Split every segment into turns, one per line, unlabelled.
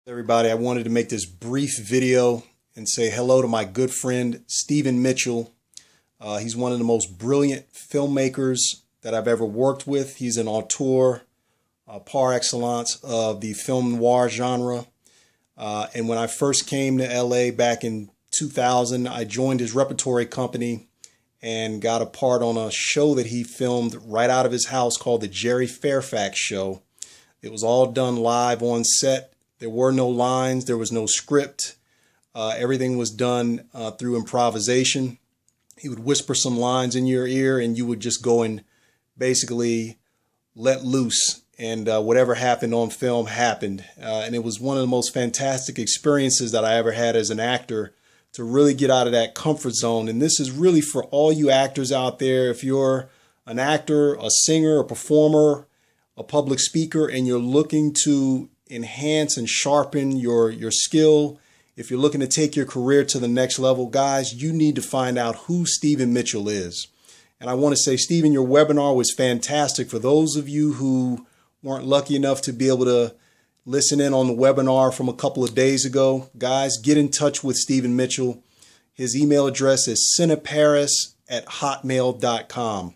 Everybody, I wanted to make this brief video and say hello to my good friend Stephen Mitchell. He's one of the most brilliant filmmakers that I've ever worked with. He's an auteur par excellence of the film noir genre. And when I first came to LA back in 2000, I joined his repertory company and got a part on a show that he filmed right out of his house called The Jerry Fairfax Show. It was all done live on set. There were no lines. There was no script. Everything was done through improvisation. He would whisper some lines in your ear and you would just go and basically let loose. And whatever happened on film happened. And it was one of the most fantastic experiences that I ever had as an actor to really get out of that comfort zone. And this is really for all you actors out there. If you're an actor, a singer, a performer, a public speaker, and you're looking to enhance and sharpen your skill, if you're looking to take your career to the next level, guys, you need to find out who Stephen Mitchell is. And I want to say, Stephen, your webinar was fantastic. For those of you who weren't lucky enough to be able to listen in on the webinar from a couple of days ago, guys, get in touch with Stephen Mitchell. His email address is cineparis@hotmail.com.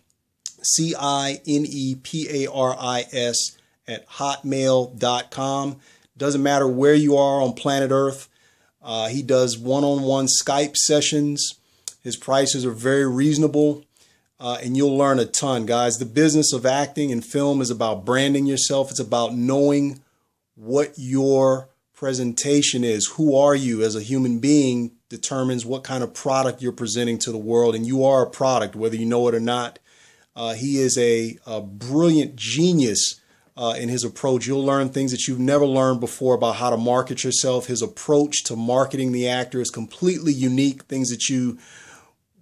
cineparis@hotmail.com. Doesn't matter where you are on planet Earth. He does one-on-one Skype sessions. His prices are very reasonable, and you'll learn a ton, guys. The business of acting and film is about branding yourself. It's about knowing what your presentation is. Who are you as a human being determines what kind of product you're presenting to the world, and you are a product, whether you know it or not. He is a brilliant genius in his approach. You'll learn things that you've never learned before about how to market yourself. His approach to marketing the actor is completely unique, things that you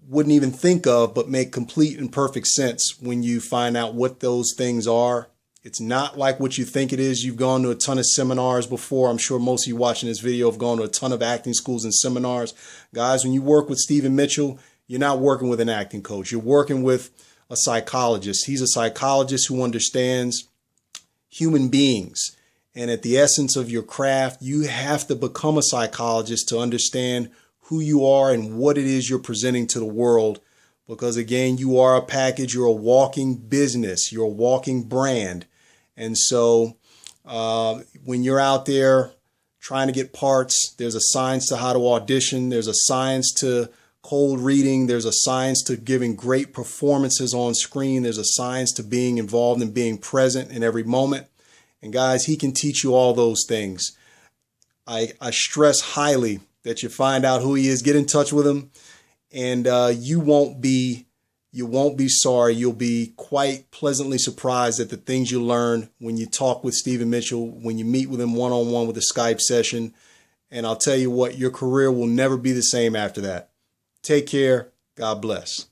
wouldn't even think of, but make complete and perfect sense when you find out what those things are. It's not like what you think it is. You've gone to a ton of seminars before. I'm sure most of you watching this video have gone to a ton of acting schools and seminars. Guys, when you work with Stephen Mitchell, you're not working with an acting coach. You're working with a psychologist. He's a psychologist who understands human beings. And at the essence of your craft, you have to become a psychologist to understand who you are and what it is you're presenting to the world. Because again, you are a package. You're a walking business. You're a walking brand. And so when you're out there trying to get parts, there's a science to how to audition. There's a science to cold reading. There's a science to giving great performances on screen. There's a science to being involved and being present in every moment. And guys, he can teach you all those things. I stress highly that you find out who he is, get in touch with him, and you won't be sorry. You'll be quite pleasantly surprised at the things you learn when you talk with Stephen Mitchell, when you meet with him one-on-one with a Skype session. And I'll tell you what, your career will never be the same after that. Take care. God bless.